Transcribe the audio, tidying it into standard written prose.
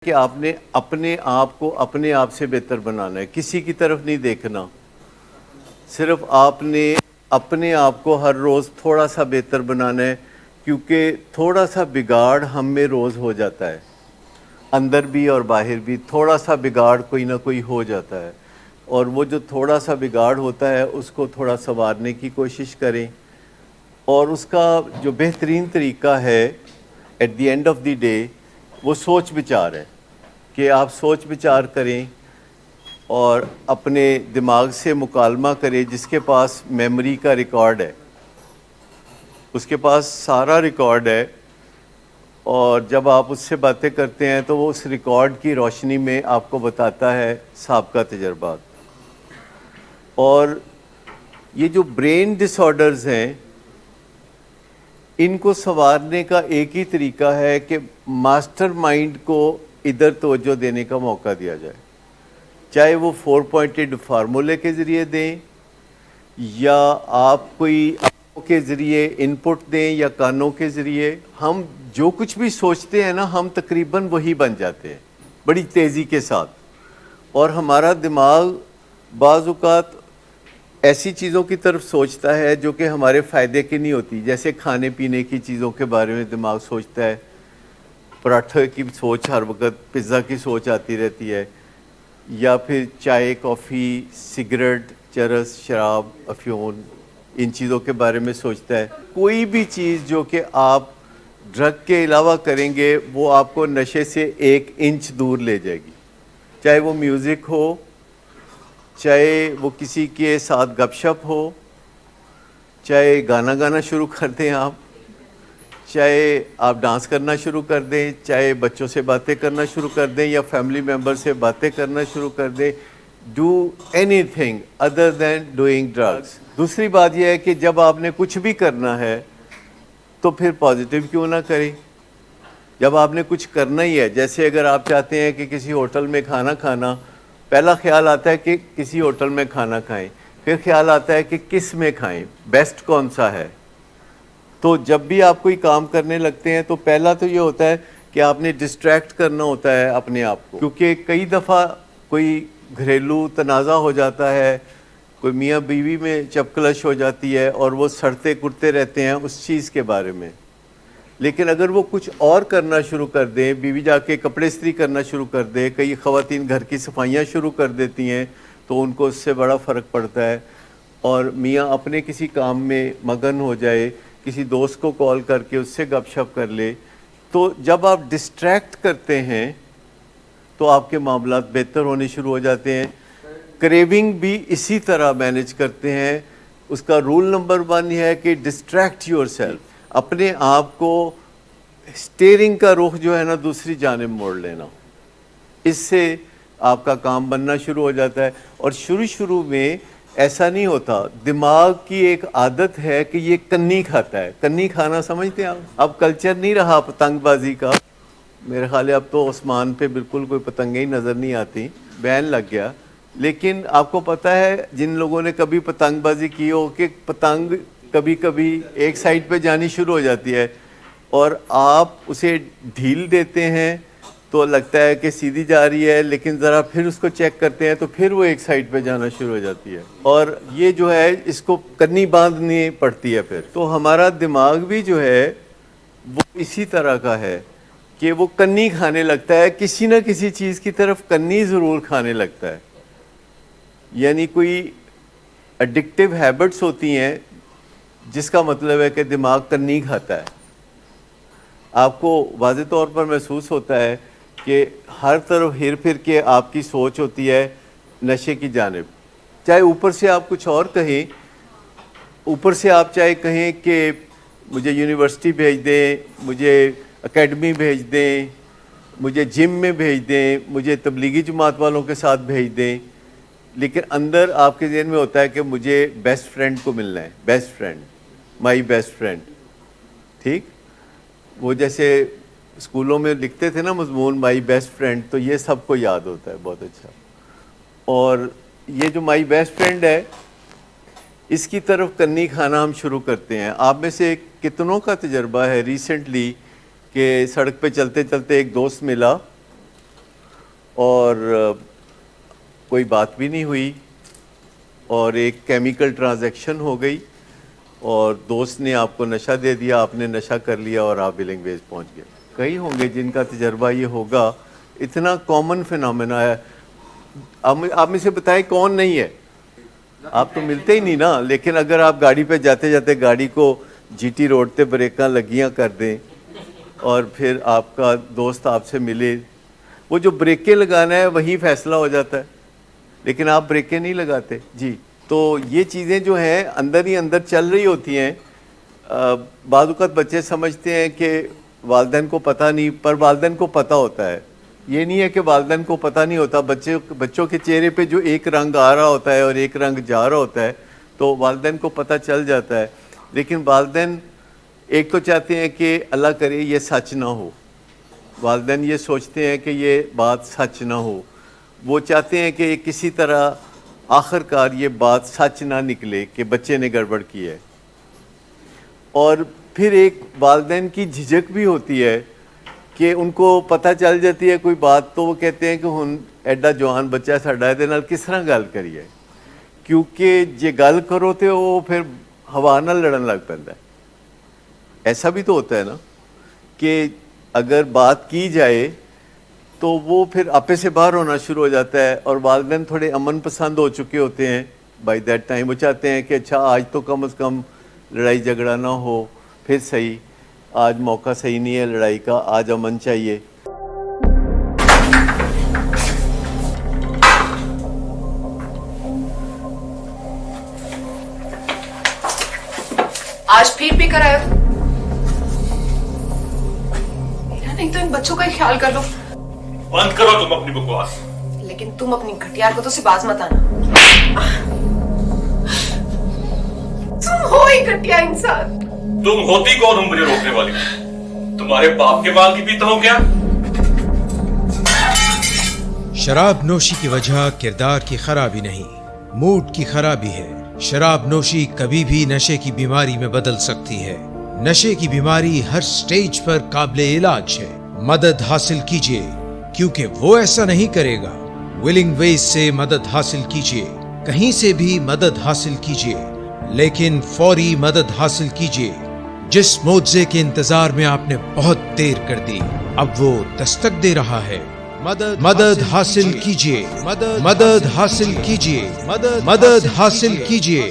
کہ آپ نے اپنے آپ کو اپنے آپ سے بہتر بنانا ہے، کسی کی طرف نہیں دیکھنا. صرف آپ نے اپنے آپ کو ہر روز تھوڑا سا بہتر بنانا ہے، کیونکہ تھوڑا سا بگاڑ ہم میں روز ہو جاتا ہے، اندر بھی اور باہر بھی تھوڑا سا بگاڑ کوئی نہ کوئی ہو جاتا ہے. اور وہ جو تھوڑا سا بگاڑ ہوتا ہے اس کو تھوڑا سنوارنے کی کوشش کریں. اور اس کا جو بہترین طریقہ ہے at the end of the day وہ سوچ بچار ہے، کہ آپ سوچ بچار کریں اور اپنے دماغ سے مکالمہ کریں. جس کے پاس میموری کا ریکارڈ ہے اس کے پاس سارا ریکارڈ ہے، اور جب آپ اس سے باتیں کرتے ہیں تو وہ اس ریکارڈ کی روشنی میں آپ کو بتاتا ہے سابقہ تجربات. اور یہ جو برین ڈس آرڈرز ہیں ان کو سنوارنے کا ایک ہی طریقہ ہے کہ ماسٹر مائنڈ کو ادھر توجہ دینے کا موقع دیا جائے، چاہے وہ 4 پوائنٹڈ فارمولے کے ذریعے دیں، یا آپ کوئی آنکھوں کے ذریعے ان پٹ دیں، یا کانوں کے ذریعے. ہم جو کچھ بھی سوچتے ہیں نا، ہم تقریباً وہی بن جاتے ہیں بڑی تیزی کے ساتھ. اور ہمارا دماغ بعض اوقات ایسی چیزوں کی طرف سوچتا ہے جو کہ ہمارے فائدے کی نہیں ہوتی. جیسے کھانے پینے کی چیزوں کے بارے میں دماغ سوچتا ہے، پراٹھے کی سوچ ہر وقت، پزا کی سوچ آتی رہتی ہے، یا پھر چائے، کافی، سگریٹ، چرس، شراب، افیون، ان چیزوں کے بارے میں سوچتا ہے. کوئی بھی چیز جو کہ آپ ڈرگ کے علاوہ کریں گے وہ آپ کو نشے سے 1 انچ دور لے جائے گی. چاہے وہ میوزک ہو، چاہے وہ کسی کے ساتھ گپ شپ ہو، چاہے گانا شروع کر دیں آپ، چاہے آپ ڈانس کرنا شروع کر دیں، چاہے بچوں سے باتیں کرنا شروع کر دیں، یا فیملی ممبر سے باتیں کرنا شروع کر دیں. Do anything other than doing drugs. دوسری بات یہ ہے کہ جب آپ نے کچھ بھی کرنا ہے تو پھر پازیٹیو کیوں نہ کریں. جب آپ نے کچھ کرنا ہی ہے، جیسے اگر آپ چاہتے ہیں کہ کسی ہوٹل میں کھانا کھانا، پہلا خیال آتا ہے کہ کسی ہوٹل میں کھانا کھائیں، پھر خیال آتا ہے کہ کس میں کھائیں، بیسٹ کون سا ہے. تو جب بھی آپ کوئی کام کرنے لگتے ہیں تو پہلا تو یہ ہوتا ہے کہ آپ نے ڈسٹریکٹ کرنا ہوتا ہے اپنے آپ کو، کیونکہ کئی دفعہ کوئی گھریلو تنازع ہو جاتا ہے، کوئی میاں بیوی میں چپکلش ہو جاتی ہے اور وہ سڑتے کرتے رہتے ہیں اس چیز کے بارے میں. لیکن اگر وہ کچھ اور کرنا شروع کر دیں، بیوی جا کے کپڑے استری کرنا شروع کر دے، کئی خواتین گھر کی صفائیاں شروع کر دیتی ہیں تو ان کو اس سے بڑا فرق پڑتا ہے. اور میاں اپنے کسی کام میں مگن ہو جائے، کسی دوست کو کال کر کے اس سے گپ شپ کر لے، تو جب آپ ڈسٹریکٹ کرتے ہیں تو آپ کے معاملات بہتر ہونے شروع ہو جاتے ہیں. کریونگ بھی اسی طرح مینیج کرتے ہیں. اس کا رول نمبر 1 یہ ہے کہ ڈسٹریکٹ یور سیلف، اپنے آپ کو اسٹیئرنگ کا رخ جو ہے نا دوسری جانب موڑ لینا. اس سے آپ کا کام بننا شروع ہو جاتا ہے. اور شروع میں ایسا نہیں ہوتا. دماغ کی ایک عادت ہے کہ یہ کنی کھاتا ہے. کنی کھانا سمجھتے ہیں آپ؟ اب کلچر نہیں رہا پتنگ بازی کا، میرے خیال ہے اب تو آسمان پہ بالکل کوئی پتنگیں ہی نظر نہیں آتی، بین لگ گیا. لیکن آپ کو پتہ ہے جن لوگوں نے کبھی پتنگ بازی کی ہو کہ پتنگ کبھی کبھی ایک سائڈ پہ جانی شروع ہو جاتی ہے، اور آپ اسے ڈھیل دیتے ہیں تو لگتا ہے کہ سیدھی جا رہی ہے، لیکن ذرا پھر اس کو چیک کرتے ہیں تو پھر وہ ایک سائڈ پہ جانا شروع ہو جاتی ہے. اور یہ جو ہے اس کو کنی باندھنی پڑتی ہے پھر. تو ہمارا دماغ بھی جو ہے وہ اسی طرح کا ہے کہ وہ کنی کھانے لگتا ہے، کسی نہ کسی چیز کی طرف کنی ضرور کھانے لگتا ہے. یعنی کوئی ایڈکٹیو ہیبٹس ہوتی ہیں جس کا مطلب ہے کہ دماغ کنی کھاتا ہے. آپ کو واضح طور پر محسوس ہوتا ہے کہ ہر طرف ہیر پھر کے آپ کی سوچ ہوتی ہے نشے کی جانب. چاہے اوپر سے آپ کچھ اور کہیں، اوپر سے آپ چاہے کہیں کہ مجھے یونیورسٹی بھیج دیں، مجھے اکیڈمی بھیج دیں، مجھے جم میں بھیج دیں، مجھے تبلیغی جماعت والوں کے ساتھ بھیج دیں، لیکن اندر آپ کے ذہن میں ہوتا ہے کہ مجھے بیسٹ فرینڈ کو ملنا ہے. Best friend, my best friend. ٹھیک، وہ جیسے اسکولوں میں لکھتے تھے نا مضمون مائی بیسٹ فرینڈ، تو یہ سب کو یاد ہوتا ہے بہت اچھا. اور یہ جو مائی بیسٹ فرینڈ ہے اس کی طرف کنی کھانا ہم شروع کرتے ہیں. آپ میں سے کتنوں کا تجربہ ہے ریسنٹلی کہ سڑک پہ چلتے چلتے ایک دوست ملا اور کوئی بات بھی نہیں ہوئی اور ایک کیمیکل ٹرانزیکشن ہو گئی اور دوست نے آپ کو نشہ دے دیا, آپ نے نشہ کر لیا اور آپ ولنگ ویج پہنچ گئے. کئی ہوں گے جن کا تجربہ یہ ہوگا. اتنا کامن فینومینا ہے. آپ میں سے بتائیں کون نہیں ہے؟ آپ تو ملتے ہی نہیں نا. لیکن اگر آپ گاڑی پہ جاتے جاتے گاڑی کو جی ٹی روڈ تے بریکاں لگیاں کر دیں اور پھر آپ کا دوست آپ سے ملے, وہ جو بریکیں لگانا ہے وہی فیصلہ ہو جاتا ہے, لیکن آپ بریکیں نہیں لگاتے. جی, تو یہ چیزیں جو ہیں اندر ہی اندر چل رہی ہوتی ہیں. بعض اوقات بچے سمجھتے ہیں کہ والدین کو پتہ نہیں, پر والدین کو پتہ ہوتا ہے. یہ نہیں ہے کہ والدین کو پتہ نہیں ہوتا. بچوں کے چہرے پہ جو ایک رنگ آ رہا ہوتا ہے اور ایک رنگ جا رہا ہوتا ہے تو والدین کو پتہ چل جاتا ہے. لیکن والدین ایک تو چاہتے ہیں کہ اللہ کرے یہ سچ نہ ہو. والدین یہ سوچتے ہیں کہ یہ بات سچ نہ ہو. وہ چاہتے ہیں کہ کسی طرح آخر کار یہ بات سچ نہ نکلے کہ بچے نے گڑبڑ کی ہے. اور پھر ایک والدین کی جھجک بھی ہوتی ہے کہ ان کو پتہ چل جاتی ہے کوئی بات تو وہ کہتے ہیں کہ ہن ایڈا جوان بچہ ساڈا ہے نال کس طرح گل کریے, کیونکہ جے گل کرو تو وہ پھر ہوا نال لڑن لگ پیندا ہے. ایسا بھی تو ہوتا ہے نا کہ اگر بات کی جائے تو وہ پھر آپے سے باہر ہونا شروع ہو جاتا ہے. اور والدین تھوڑے امن پسند ہو چکے ہوتے ہیں بائی دیٹ ٹائم. وہ چاہتے ہیں کہ اچھا آج تو کم از کم لڑائی جھگڑا نہ ہو, پھر صحیح, آج موقع صحیح نہیں ہے لڑائی کا, آج امن چاہیے. آج پھر بھی کرایا تو میرا نہیں تو ان بچوں کا ہی خیال کر لو. بند کرو تم اپنی بکواس. لیکن تم اپنی گھٹیا حرکتوں سے باز مت آنا. تم ہو ہی گھٹیا انسان. تم ہوتی کون ہو مجھے روکنے والی؟ تمہارے باپ کے مال کی پیتا ہوں کیا؟ شراب نوشی کی وجہ کردار کی خرابی نہیں, موڈ کی خرابی ہے. شراب نوشی کبھی بھی نشے کی بیماری میں بدل سکتی ہے. نشے کی بیماری ہر سٹیج پر قابل علاج ہے. مدد حاصل کیجیے کیونکہ وہ ایسا نہیں کرے گا. ولنگ ویز سے مدد حاصل کیجیے, کہیں سے بھی مدد حاصل کیجیے, لیکن فوری مدد حاصل کیجیے. جس معجزے کے انتظار میں آپ نے بہت دیر کر دی اب وہ دستک دے رہا ہے. مدد حاصل کیجیے, مدد حاصل کیجیے, مدد حاصل کیجیے.